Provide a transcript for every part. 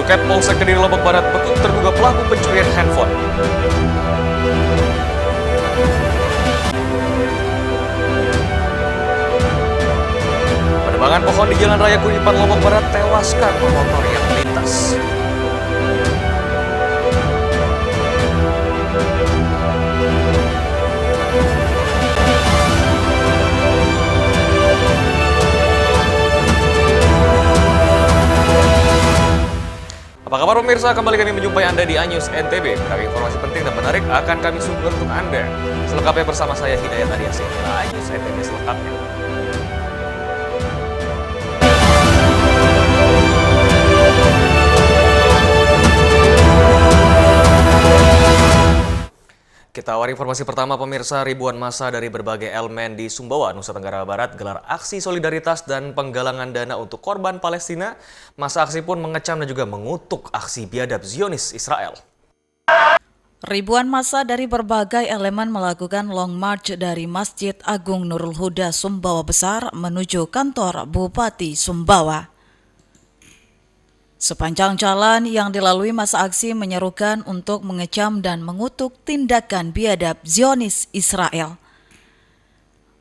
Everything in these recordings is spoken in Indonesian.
Duket Polsek Kediri Lombok Barat bekuk terduga pelaku pencurian handphone. Penebangan pohon di Jalan Raya Kuripan Lombok Barat tewaskan pemotor yang melintas. Apa kabar pemirsa? Kembali kami menjumpai Anda di iNews NTB. Dari informasi penting dan menarik akan kami sumber untuk Anda. Selengkapnya bersama saya Hidayat Adiasin. iNews NTB selengkapnya. Kita awali informasi pertama pemirsa, ribuan massa dari berbagai elemen di Sumbawa, Nusa Tenggara Barat gelar aksi solidaritas dan penggalangan dana untuk korban Palestina. Massa aksi pun mengecam dan juga mengutuk aksi biadab Zionis Israel. Ribuan massa dari berbagai elemen melakukan long march dari Masjid Agung Nurul Huda Sumbawa Besar menuju kantor Bupati Sumbawa. Sepanjang jalan yang dilalui massa aksi menyerukan untuk mengecam dan mengutuk tindakan biadab Zionis Israel.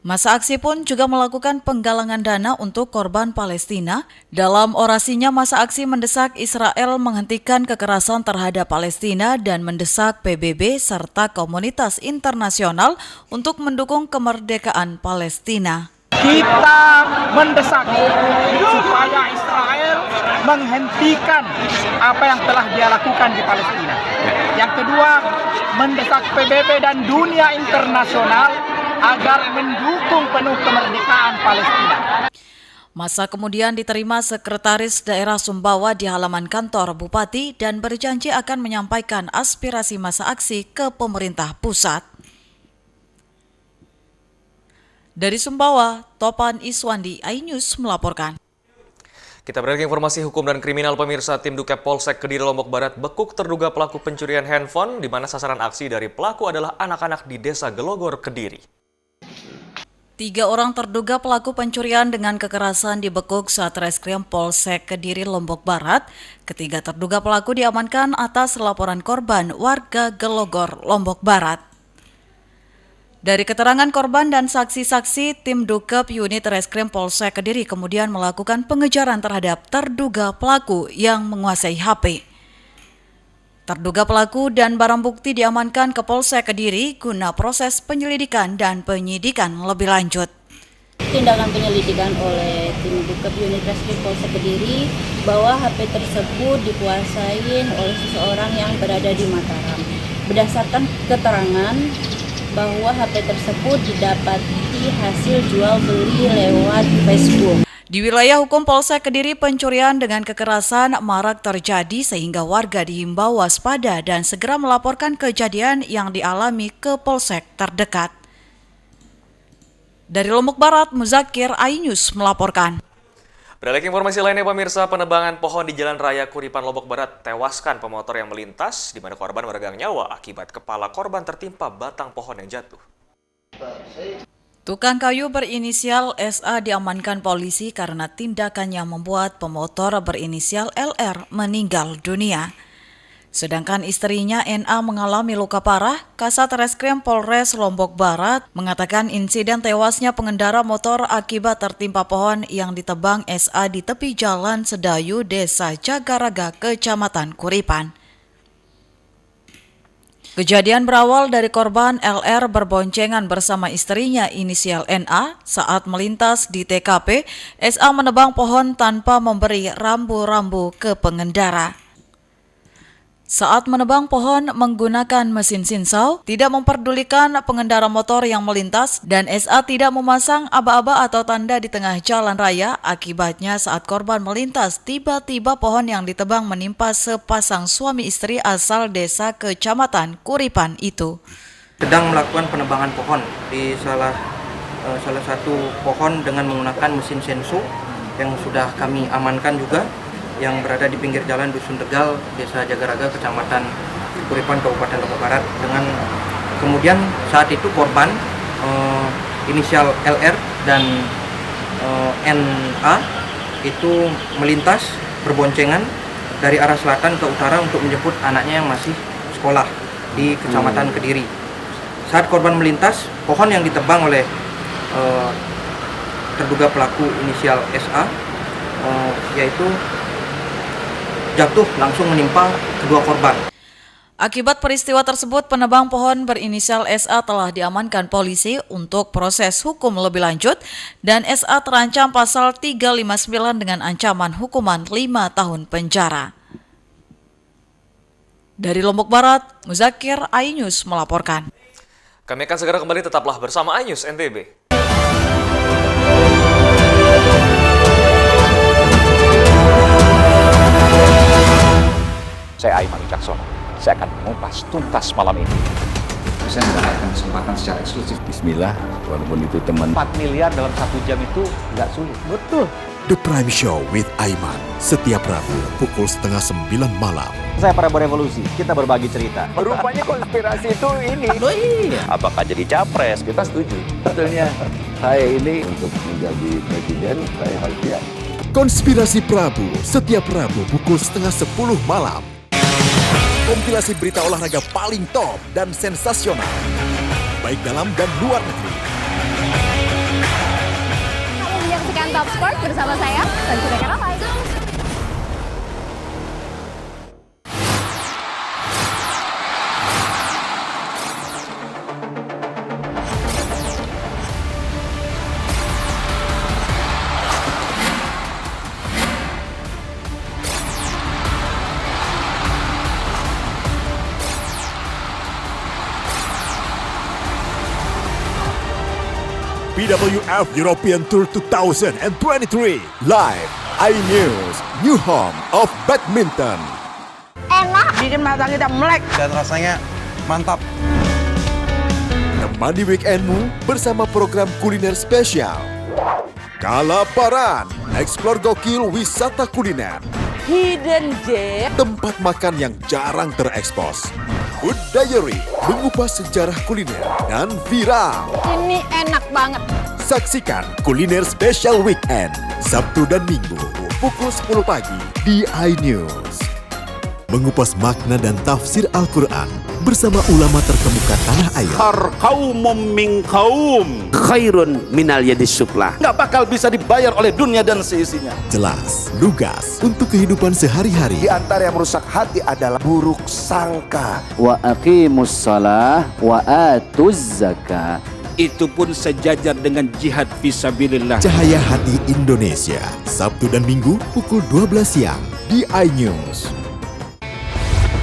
Massa aksi pun juga melakukan penggalangan dana untuk korban Palestina. Dalam orasinya, massa aksi mendesak Israel menghentikan kekerasan terhadap Palestina dan mendesak PBB serta komunitas internasional untuk mendukung kemerdekaan Palestina. Kita mendesak supaya Israel menghentikan apa yang telah dia lakukan di Palestina. Yang kedua, mendesak PBB dan dunia internasional agar mendukung penuh kemerdekaan Palestina. Massa kemudian diterima Sekretaris Daerah Sumbawa di halaman kantor Bupati dan berjanji akan menyampaikan aspirasi massa aksi ke pemerintah pusat. Dari Sumbawa, Topan Iswandi, iNews melaporkan. Kita beralih ke informasi hukum dan kriminal pemirsa. Tim Duket Polsek Kediri Lombok Barat bekuk terduga pelaku pencurian handphone di mana sasaran aksi dari pelaku adalah anak-anak di Desa Gelogor, Kediri. 3 orang terduga pelaku pencurian dengan kekerasan dibekuk Satreskrim Polsek Kediri Lombok Barat. Ketiga terduga pelaku diamankan atas laporan korban warga Gelogor, Lombok Barat. Dari keterangan korban dan saksi-saksi, tim Dukep Unit Reskrim Polsek Kediri kemudian melakukan pengejaran terhadap terduga pelaku yang menguasai HP. Terduga pelaku dan barang bukti diamankan ke Polsek Kediri guna proses penyelidikan dan penyidikan lebih lanjut. Tindakan penyelidikan oleh tim Dukep Unit Reskrim Polsek Kediri bahwa HP tersebut dikuasai oleh seseorang yang berada di Mataram. Berdasarkan keterangan bahwa HP tersebut didapati hasil jual beli lewat Facebook. Di wilayah hukum Polsek Kediri, pencurian dengan kekerasan marak terjadi sehingga warga dihimbau waspada dan segera melaporkan kejadian yang dialami ke Polsek terdekat. Dari Lombok Barat, Muzakir, iNews melaporkan. Beralih ke informasi lainnya pemirsa, penebangan pohon di Jalan Raya Kuripan Lombok Barat tewaskan pemotor yang melintas, di mana korban meregang nyawa akibat kepala korban tertimpa batang pohon yang jatuh. Tukang kayu berinisial SA diamankan polisi karena tindakannya membuat pemotor berinisial LR meninggal dunia. Sedangkan istrinya NA mengalami luka parah. Kasat Reskrim Polres Lombok Barat mengatakan insiden tewasnya pengendara motor akibat tertimpa pohon yang ditebang SA di tepi jalan Sedayu, Desa Jagaraga, Kecamatan Kuripan. Kejadian berawal dari korban LR berboncengan bersama istrinya inisial NA saat melintas di TKP. SA menebang pohon tanpa memberi rambu-rambu ke pengendara. Saat menebang pohon menggunakan mesin sinsau, tidak memperdulikan pengendara motor yang melintas, dan SA tidak memasang aba-aba atau tanda di tengah jalan raya. Akibatnya saat korban melintas, tiba-tiba pohon yang ditebang menimpa sepasang suami istri asal desa Kecamatan Kuripan itu. Sedang melakukan penebangan pohon di salah satu pohon dengan menggunakan mesin sensu yang sudah kami amankan juga, yang berada di pinggir jalan Dusun Tegal, Desa Jagaraga, Kecamatan Kuripan, Kabupaten Lombok Barat. Dengan kemudian saat itu korban inisial LR dan NA itu melintas berboncengan dari arah selatan ke utara untuk menjemput anaknya yang masih sekolah di Kecamatan Kediri. Saat korban melintas, pohon yang ditebang oleh terduga pelaku inisial SA yaitu jatuh langsung menimpa kedua korban. Akibat peristiwa tersebut, penebang pohon berinisial SA telah diamankan polisi untuk proses hukum lebih lanjut dan SA terancam pasal 359 dengan ancaman hukuman 5 tahun penjara. Dari Lombok Barat, Muzakir, iNews melaporkan. Kami akan segera kembali, tetaplah bersama iNews NTB. Saya Aiman Wicaksono. Saya akan mengupas tuntas malam ini. Saya mendapatkan kesempatan secara eksklusif. Bismillah, walaupun itu teman. 4 miliar dalam 1 jam itu nggak sulit. Betul. The Prime Show with Aiman, setiap Rabu pukul 8:30 malam. Saya Prabowo Revolusi, kita berbagi cerita. Rupanya konspirasi itu ini. Oh iya. Apakah jadi capres? Kita setuju. Sebetulnya saya ini untuk menjadi presiden, saya harus siap. Konspirasi Prabu, setiap Rabu pukul 9:30 malam. Kompilasi berita olahraga paling top dan sensasional, baik dalam dan luar negeri. Kamu menyaksikan Top Sport bersama saya, Sansira Karamai. BWF European Tour 2023 live iNews, new home of badminton. Enak. Bikin mata kita melek. Dan rasanya mantap. Temani weekendmu bersama program kuliner spesial. Kalaparan, explore gokil wisata kuliner. Hidden Gem. Tempat makan yang jarang terekspos. Food Diary, mengupas sejarah kuliner dan viral. Ini enak banget. Saksikan kuliner spesial weekend, Sabtu dan Minggu, pukul 10 pagi di iNews. Mengupas makna dan tafsir Al-Quran bersama ulama terkemuka tanah air. Kaumum min kaum khairun minal yadis suflah. Nggak bakal bisa dibayar oleh dunia dan seisinya. Jelas, lugas untuk kehidupan sehari-hari. Di antara yang merusak hati adalah buruk sangka. Wa aqimus shalah wa atuz zakah. Itu pun sejajar dengan jihad fisabilillah. Cahaya Hati Indonesia, Sabtu dan Minggu pukul 12 siang di iNews.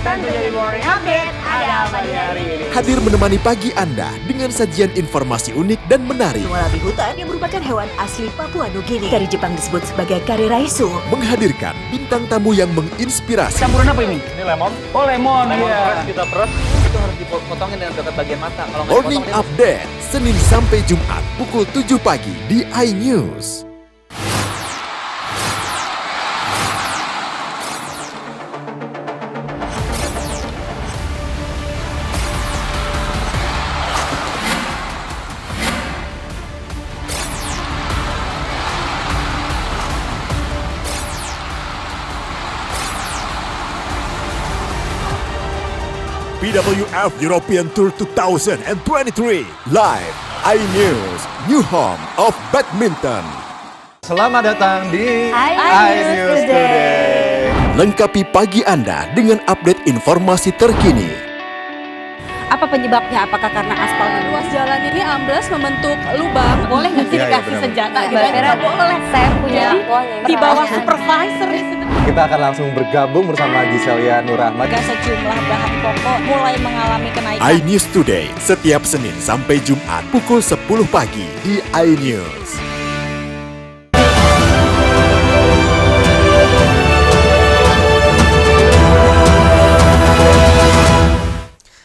Tentunya di Morning Update ada apa di hari ini? Hadir menemani pagi Anda dengan sajian informasi unik dan menarik. Walabi hutan yang merupakan hewan asli Papua Nugini. Dari Jepang disebut sebagai kare raisu. Menghadirkan bintang tamu yang menginspirasi. Campuran apa ini? Ini lemon. Oh, lemon. Fresh kita peres. Itu harus dipotongin dengan dekat bagian mata. Kalau nggak Morning dipotong, Update, Senin sampai Jumat pukul 7 pagi di iNews. BWF European Tour 2023 live iNews, new home of badminton. Selamat datang di iNews Today. Lengkapi pagi Anda dengan update informasi terkini. Apa penyebabnya? Apakah karena aspal? Ruas jalan ini amblas membentuk lubang. Boleh nggak sih dikasih senjata? Nggak boleh. Saya punya Di bawah supervisor. Kita akan langsung bergabung bersama Giselia Nur Ahmad. Sejumlah bahan pokok mulai mengalami kenaikan. iNews Today setiap Senin sampai Jumat pukul 10 pagi di iNews.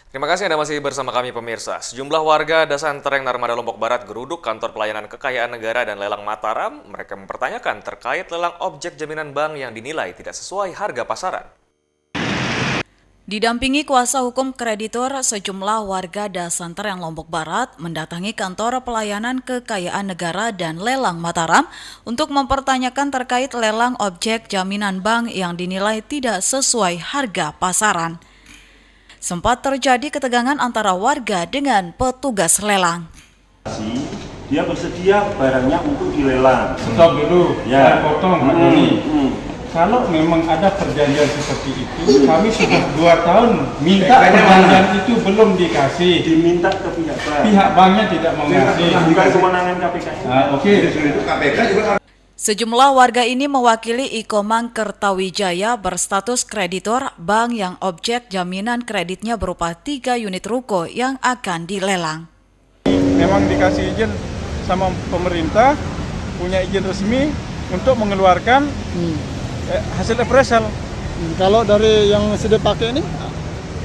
Terima kasih Anda masih bersama kami pemirsa. Sejumlah warga Dasantereng Narmada Lombok Barat geruduk kantor pelayanan kekayaan negara dan lelang Mataram. Mereka mempertanyakan terkait lelang objek jaminan bank yang dinilai tidak sesuai harga pasaran. Didampingi kuasa hukum kreditur, sejumlah warga Dasanter yang Lombok Barat mendatangi kantor pelayanan kekayaan negara dan lelang Mataram untuk mempertanyakan terkait lelang objek jaminan bank yang dinilai tidak sesuai harga pasaran. Sempat terjadi ketegangan antara warga dengan petugas lelang. Dia bersedia barangnya untuk dilelang. Stop dulu, Ya. saya potong Pak Doni. Kalau memang ada perjanjian seperti itu, kami sudah 2 tahun minta perjanjian itu belum dikasih. Diminta ke pihak bank. Pihak banknya tidak mau ngasih. Bukan kewenangan KPK. Oke. Sejumlah warga ini mewakili Ikomang Kertawijaya berstatus kreditor bank yang objek jaminan kreditnya berupa 3 unit ruko yang akan dilelang. Memang dikasih izin sama pemerintah, punya izin resmi untuk mengeluarkan hasil appraisal. Kalau dari yang sudah pakai ini?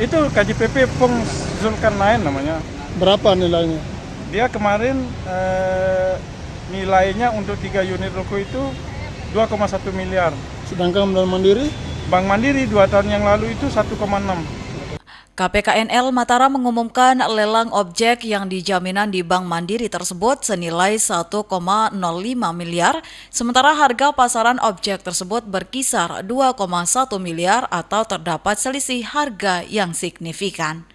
Itu KJPP Pung Zulkarnain namanya. Berapa nilainya? Dia kemarin nilainya untuk 3 unit ruko itu 2,1 miliar. Sedangkan Bank Mandiri? Bank Mandiri 2 tahun yang lalu itu 1,6. KPKNL Mataram mengumumkan lelang objek yang dijaminan di Bank Mandiri tersebut senilai 1,05 miliar, sementara harga pasaran objek tersebut berkisar 2,1 miliar atau terdapat selisih harga yang signifikan.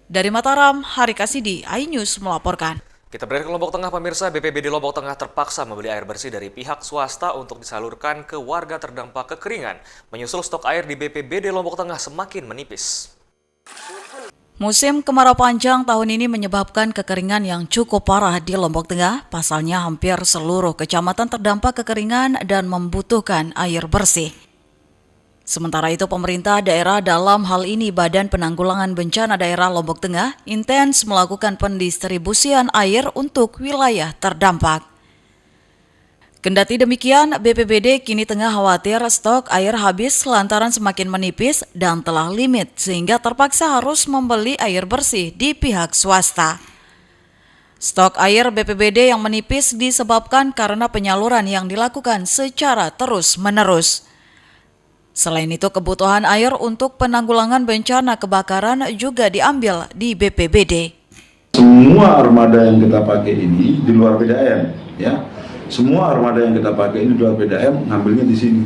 Dari Mataram, Hari Kasidi, iNews melaporkan. Kita beralih ke Lombok Tengah, pemirsa. BPBD Lombok Tengah terpaksa membeli air bersih dari pihak swasta untuk disalurkan ke warga terdampak kekeringan. Menyusul stok air di BPBD Lombok Tengah semakin menipis. Musim kemarau panjang tahun ini menyebabkan kekeringan yang cukup parah di Lombok Tengah. Pasalnya hampir seluruh kecamatan terdampak kekeringan dan membutuhkan air bersih. Sementara itu, pemerintah daerah, dalam hal ini Badan Penanggulangan Bencana Daerah Lombok Tengah, intens melakukan pendistribusian air untuk wilayah terdampak. Kendati demikian, BPBD kini tengah khawatir stok air habis lantaran semakin menipis dan telah limit sehingga terpaksa harus membeli air bersih di pihak swasta. Stok air BPBD yang menipis disebabkan karena penyaluran yang dilakukan secara terus-menerus. Selain itu, kebutuhan air untuk penanggulangan bencana kebakaran juga diambil di BPBD. Semua armada yang kita pakai ini di luar PDAM, ya. Semua armada yang kita pakai ini di luar PDAM ngambilnya di sini.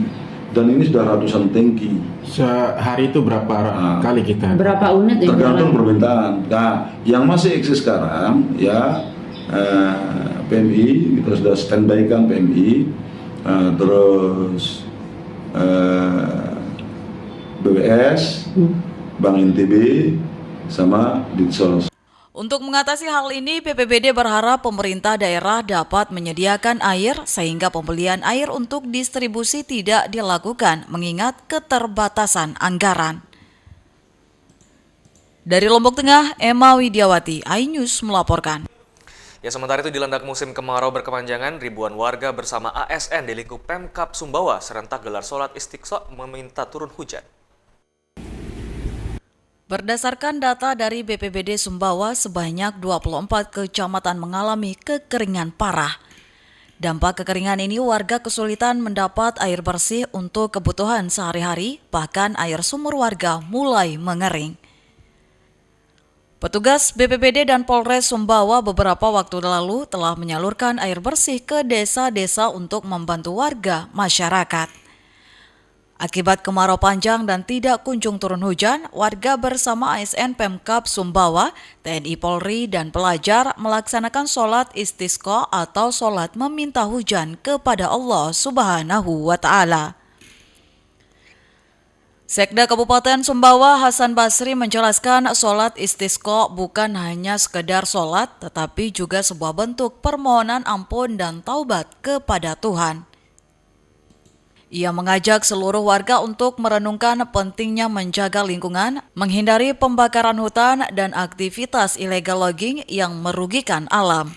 Dan ini sudah ratusan tangki. Sehari itu berapa kali kita? Berapa unit? Tergantung permintaan. Nah, yang masih eksis sekarang, ya PMI, kita sudah standby kan PMI, terus BWS, Bank NTB, sama Ditsos. Untuk mengatasi hal ini, BPBD berharap pemerintah daerah dapat menyediakan air sehingga pembelian air untuk distribusi tidak dilakukan mengingat keterbatasan anggaran. Dari Lombok Tengah, Emma Widiawati, iNews melaporkan. Ya, sementara itu dilandak musim kemarau berkepanjangan, ribuan warga bersama ASN di lingkup Pemkab Sumbawa serentak gelar sholat istiqsa meminta turun hujan. Berdasarkan data dari BPBD Sumbawa, sebanyak 24 kecamatan mengalami kekeringan parah. Dampak kekeringan ini warga kesulitan mendapat air bersih untuk kebutuhan sehari-hari, bahkan air sumur warga mulai mengering. Petugas BPBD dan Polres Sumbawa beberapa waktu lalu telah menyalurkan air bersih ke desa-desa untuk membantu warga masyarakat. Akibat kemarau panjang dan tidak kunjung turun hujan, warga bersama ASN Pemkab Sumbawa, TNI Polri, dan pelajar melaksanakan sholat istisqa atau sholat meminta hujan kepada Allah Subhanahu wa Ta'ala. Sekda Kabupaten Sumbawa Hasan Basri menjelaskan sholat istisqa bukan hanya sekedar sholat, tetapi juga sebuah bentuk permohonan ampun dan taubat kepada Tuhan. Ia mengajak seluruh warga untuk merenungkan pentingnya menjaga lingkungan, menghindari pembakaran hutan dan aktivitas illegal logging yang merugikan alam.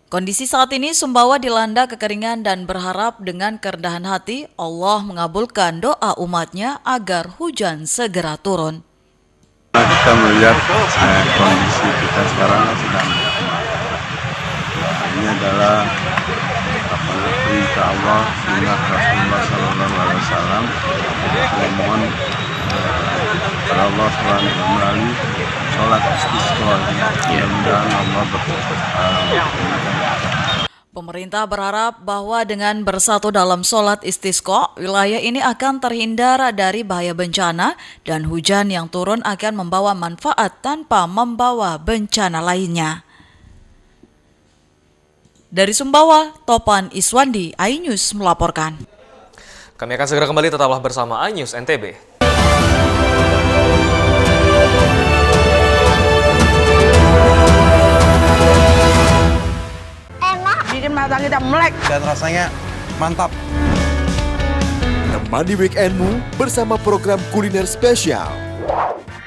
Kondisi saat ini Sumbawa dilanda kekeringan dan berharap dengan kerendahan hati Allah mengabulkan doa umatnya agar hujan segera turun. Kita melihat kondisi kita sekarang sedang ini adalah kata Allah, sunnah Rasulullah Sallallahu Alaihi Wasallam. Saya mohon kepada Allah SWT melalui sholat istisqa. Mudah-mudahan Allah Pemerintah berharap bahwa dengan bersatu dalam sholat istisqa, wilayah ini akan terhindar dari bahaya bencana dan hujan yang turun akan membawa manfaat tanpa membawa bencana lainnya. Dari Sumbawa, Topan Iswandi, iNews melaporkan. Kami akan segera kembali, tetaplah bersama iNews NTB. Bikin mata kita melek Dan rasanya mantap. Temani weekendmu bersama program kuliner spesial.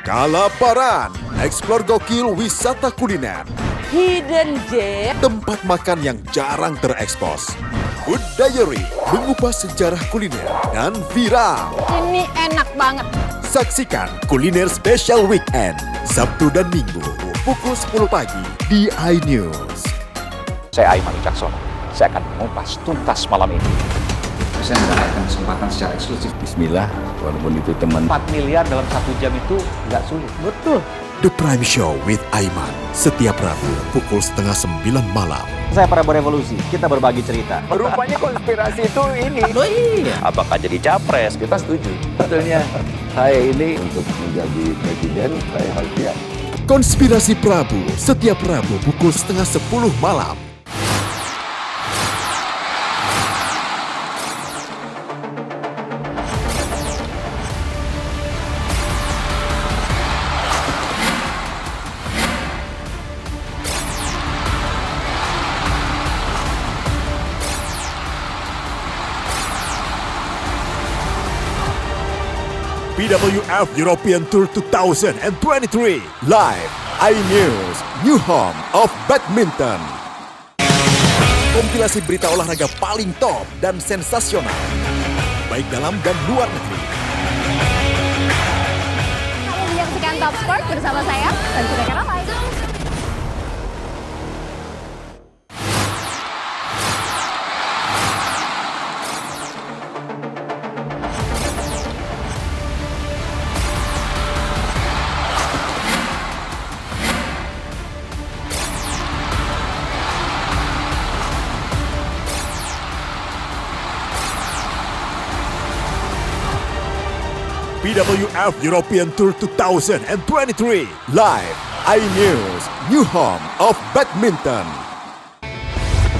Kalaparan, eksplor gokil wisata kuliner. Hidden Gem. Tempat makan yang jarang terekspos. Food Diary, mengupas sejarah kuliner dan viral. Ini enak banget. Saksikan kuliner spesial weekend, Sabtu dan Minggu, pukul 10 pagi di iNews. Saya Aiman Wicaksono. Saya akan mengupas tuntas malam ini. Saya mendapatkan kesempatan secara eksklusif. Bismillah, walaupun itu teman. 4 miliar dalam 1 jam itu nggak sulit. Betul. The Prime Show with Aiman, setiap Rabu pukul 8:30 malam. Saya Prabowo Revolusi, kita berbagi cerita. Rupanya konspirasi itu ini. Oh iya. Apakah jadi capres? Kita setuju. Sebetulnya saya ini untuk menjadi presiden, saya harus siap. Konspirasi Prabu, setiap Rabu pukul 9:30 malam. BWF European Tour 2023 live iNews, new home of badminton. Kompilasi berita olahraga paling top dan sensasional, baik dalam dan luar negeri. Kamu menyaksikan Top Sport bersama saya, Tanjung Ramai. BWF European Tour 2023 live iNews, new home of badminton.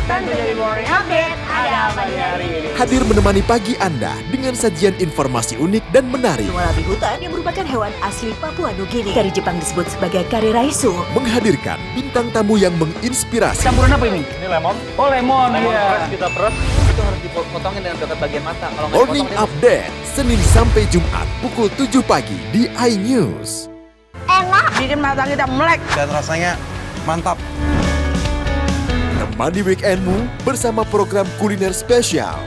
Tanjung Morning Update, ada apa di hari ini? Hadir menemani pagi Anda dengan sajian informasi unik dan menarik. Warabi hutan yang merupakan hewan asli Papua Nugini. Dari Jepang disebut sebagai kare raisu. Menghadirkan bintang tamu yang menginspirasi. Campuran apa ini? Ini lemon. Oh, lemon. Lemon Iya. fresh kita peres. Itu harus dipotongin dengan dekat bagian mata. Kalau nggak Morning dipotong, Update, Senin sampai Jumat pukul 7 pagi di iNews. Enak. Bikin mata kita melek. Dan rasanya mantap. Temani weekendmu bersama program kuliner spesial.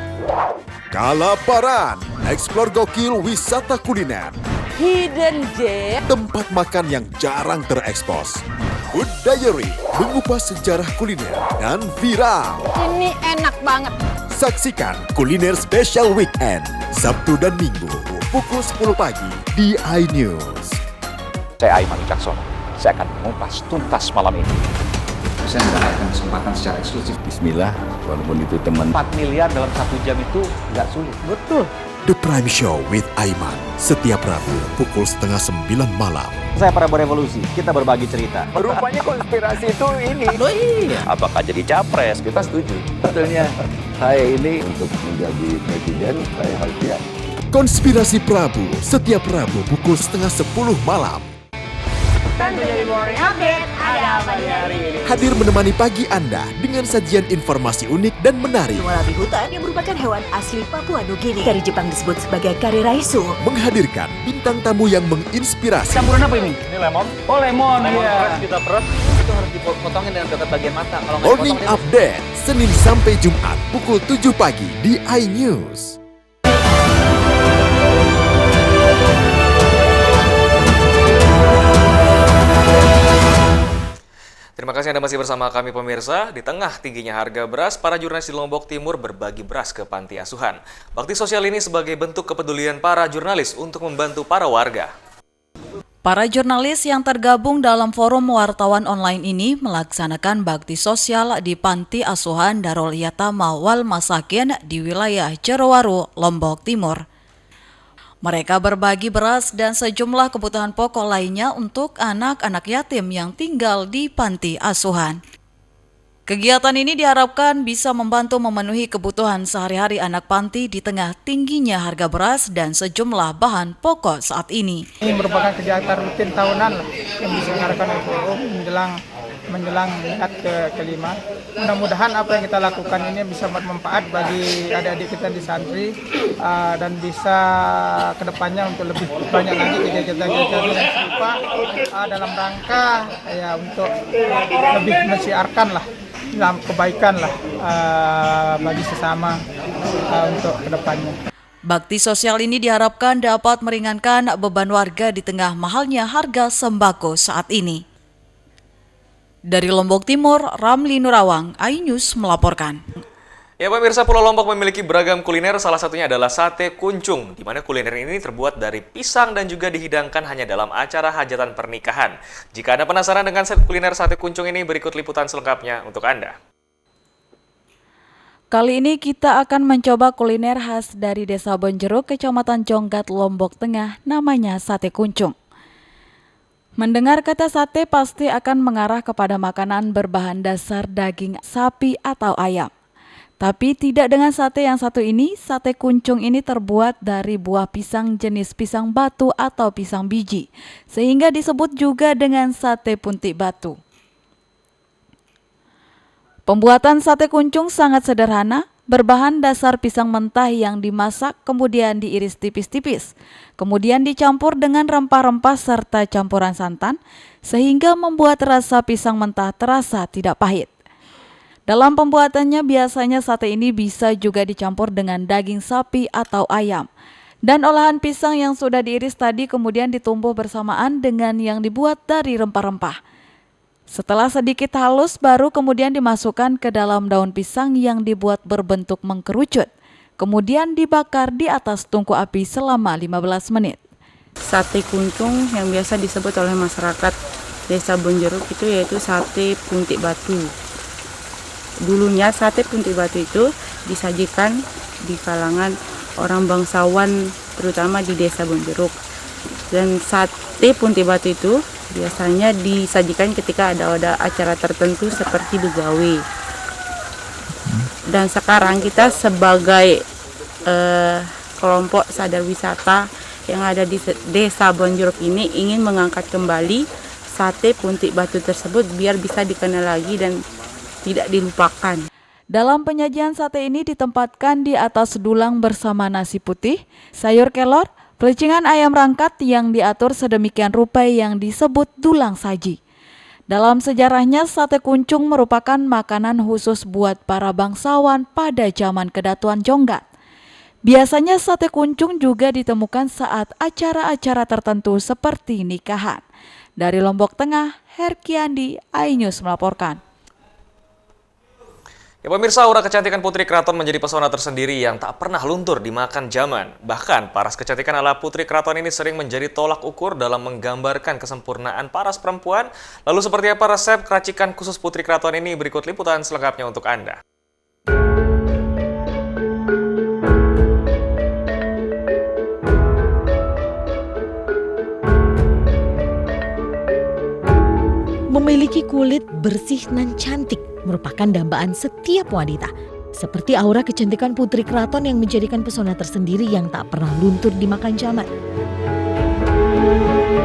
Kalaparan, eksplor gokil wisata kuliner. Hidden Gem. Tempat makan yang jarang terekspos. Food Diary, mengupas sejarah kuliner dan viral. Ini enak banget. Saksikan kuliner spesial weekend, Sabtu dan Minggu, pukul 10 pagi di iNews. Saya Aiman Wicaksono. Saya akan mengupas tuntas malam ini. Saya mendapatkan kesempatan secara eksklusif. Bismillah, walaupun itu teman. 4 miliar dalam 1 jam itu nggak sulit. Betul. The Prime Show with Aiman, setiap Rabu pukul 8:30 malam. Saya Prabowo Revolusi, kita berbagi cerita. Rupanya konspirasi itu ini. Oh iya. Apakah jadi capres? Kita setuju. Sebetulnya saya ini untuk menjadi presiden, saya harus siap. Konspirasi Prabu, setiap Rabu pukul 9:30 malam. Tanjung Morning Update, ada apa di hari ini? Hadir menemani pagi Anda dengan sajian informasi unik dan menarik. Warabi hutan yang merupakan hewan asli Papua Nugini. Dari Jepang disebut sebagai kare raisu. Menghadirkan bintang tamu yang menginspirasi. Campuran apa ini? Ini lemon. Oh, lemon. Lemon Iya. fresh kita peres. Itu harus dipotongin dengan dekat bagian mata. Kalau nggak Morning dipotong, Update, Senin sampai Jumat pukul 7 pagi di iNews. Terima kasih. kasih Anda masih bersama kami pemirsa. Di tengah tingginya harga beras, para jurnalis di Lombok Timur berbagi beras ke panti asuhan. Bakti sosial ini sebagai bentuk kepedulian para jurnalis untuk membantu para warga. Para jurnalis yang tergabung dalam forum wartawan online ini melaksanakan bakti sosial di panti asuhan Darul Yatama wal Masakin di wilayah Jerowaru, Lombok Timur. Mereka berbagi beras dan sejumlah kebutuhan pokok lainnya untuk anak-anak yatim yang tinggal di panti asuhan. Kegiatan ini diharapkan bisa membantu memenuhi kebutuhan sehari-hari anak panti di tengah tingginya harga beras dan sejumlah bahan pokok saat ini. Ini merupakan kegiatan rutin tahunan yang diselenggarakan oleh forum menjelang niat kelima. Mudah-mudahan apa yang kita lakukan ini bisa bermanfaat bagi adik-adik kita di santri dan bisa kedepannya untuk lebih banyak lagi kegiatan-kegiatan yang serupa dalam rangka ya untuk lebih mensiarkan lah dalam kebaikan lah bagi sesama untuk kedepannya. Bakti sosial ini diharapkan dapat meringankan beban warga di tengah mahalnya harga sembako saat ini. Dari Lombok Timur, Ramli Nurawang, iNews melaporkan. Ya pemirsa, Pulau Lombok memiliki beragam kuliner, salah satunya adalah sate kuncung, di mana kuliner ini terbuat dari pisang dan juga dihidangkan hanya dalam acara hajatan pernikahan. Jika Anda penasaran dengan kuliner sate kuncung ini, berikut liputan selengkapnya untuk Anda. Kali ini kita akan mencoba kuliner khas dari Desa Bonjeruk, Kecamatan Jonggat, Lombok Tengah, namanya sate kuncung. Mendengar kata sate pasti akan mengarah kepada makanan berbahan dasar daging sapi atau ayam. Tapi tidak dengan sate yang satu ini, sate kuncung ini terbuat dari buah pisang jenis pisang batu atau pisang biji, sehingga disebut juga dengan sate puntik batu. Pembuatan sate kuncung sangat sederhana, berbahan dasar pisang mentah yang dimasak kemudian diiris tipis-tipis, kemudian dicampur dengan rempah-rempah serta campuran santan, sehingga membuat rasa pisang mentah terasa tidak pahit. Dalam pembuatannya biasanya sate ini bisa juga dicampur dengan daging sapi atau ayam. Dan olahan pisang yang sudah diiris tadi kemudian ditumbuk bersamaan dengan yang dibuat dari rempah-rempah. Setelah sedikit halus baru kemudian dimasukkan ke dalam daun pisang yang dibuat berbentuk mengkerucut. Kemudian dibakar di atas tungku api selama 15 menit. Sate kuncung yang biasa disebut oleh masyarakat Desa Bonjeruk itu yaitu sate puntik batu. Dulunya sate puntik batu itu disajikan di kalangan orang bangsawan terutama di Desa Bonjeruk. Dan sate puntik batu itu biasanya disajikan ketika ada acara tertentu seperti begawe. Dan sekarang kita sebagai kelompok sadar wisata yang ada di Desa Bonjeruk ini ingin mengangkat kembali sate puntik batu tersebut biar bisa dikenal lagi dan tidak dilupakan. Dalam penyajian sate ini ditempatkan di atas dulang bersama nasi putih, sayur kelor, pelecingan ayam rangkat yang diatur sedemikian rupa yang disebut dulang saji. Dalam sejarahnya, sate kuncung merupakan makanan khusus buat para bangsawan pada zaman Kedatuan Jonggat. Biasanya sate kuncung juga ditemukan saat acara-acara tertentu seperti nikahan. Dari Lombok Tengah, Herkiandi, iNews melaporkan. Ya pemirsa, aura kecantikan Putri Keraton menjadi pesona tersendiri yang tak pernah luntur dimakan zaman. Bahkan, paras kecantikan ala Putri Keraton ini sering menjadi tolak ukur dalam menggambarkan kesempurnaan paras perempuan. Lalu seperti apa resep keracikan khusus Putri Keraton ini? Berikut liputan selengkapnya untuk Anda. Memiliki kulit bersih dan cantik merupakan dambaan setiap wanita. Seperti aura kecantikan Putri Keraton yang menjadikan pesona tersendiri yang tak pernah luntur dimakan zaman.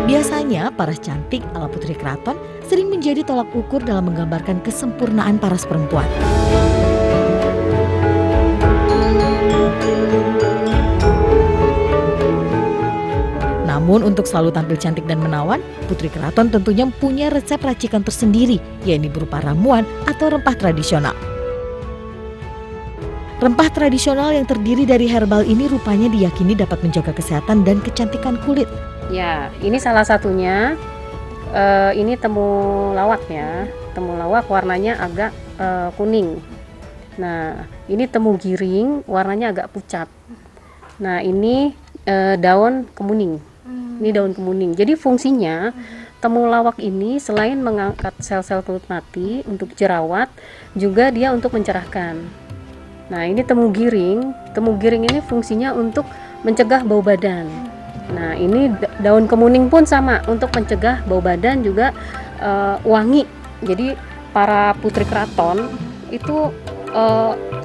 Biasanya paras cantik ala Putri Keraton sering menjadi tolak ukur dalam menggambarkan kesempurnaan paras perempuan. Namun untuk selalu tampil cantik dan menawan, Putri Keraton tentunya punya resep racikan tersendiri, yakni berupa ramuan atau rempah tradisional. Rempah tradisional yang terdiri dari herbal ini rupanya diyakini dapat menjaga kesehatan dan kecantikan kulit. Ya, ini salah satunya Ini temulawak ya. Temulawak warnanya agak kuning. Nah, ini temu giring warnanya agak pucat. Nah, ini daun kemuning. Ini daun kemuning. Jadi fungsinya temulawak ini selain mengangkat sel-sel kulit mati untuk jerawat, juga dia untuk mencerahkan. Nah, ini temu giring. Temu giring ini fungsinya untuk mencegah bau badan. Nah, ini daun kemuning pun sama untuk mencegah bau badan, juga wangi. Jadi para putri keraton itu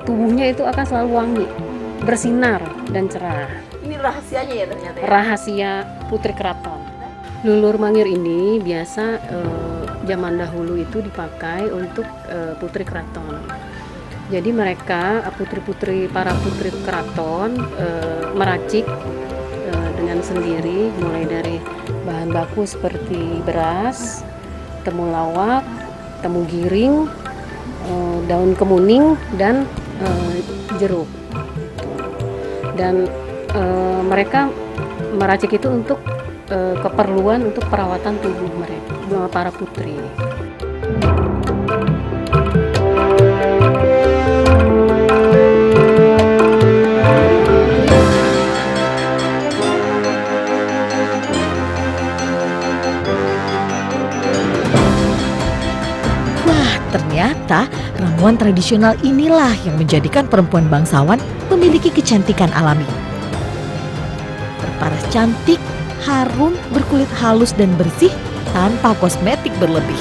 tubuhnya itu akan selalu wangi, bersinar dan cerah. Ini rahasianya ya ternyata ya? Rahasia putri keraton. Lulur mangir ini biasa zaman dahulu itu dipakai untuk putri keraton. Jadi mereka para putri keraton meracik dengan sendiri, mulai dari bahan baku seperti beras, temulawak, temu giring, daun kemuning, dan jeruk. Dan mereka meracik itu untuk keperluan untuk perawatan tubuh mereka, para putri. Ternyata ramuan tradisional inilah yang menjadikan perempuan bangsawan memiliki kecantikan alami. Berparas cantik, harum, berkulit halus dan bersih tanpa kosmetik berlebih.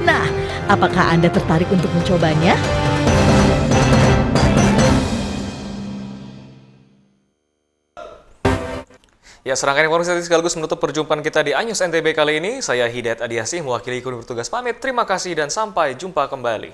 Nah, apakah Anda tertarik untuk mencobanya? Ya, serangkaian informasi tadi sekaligus menutup perjumpaan kita di iNews NTB kali ini. Saya Hidayat Adiasih mewakili kru bertugas pamit. Terima kasih dan sampai jumpa kembali.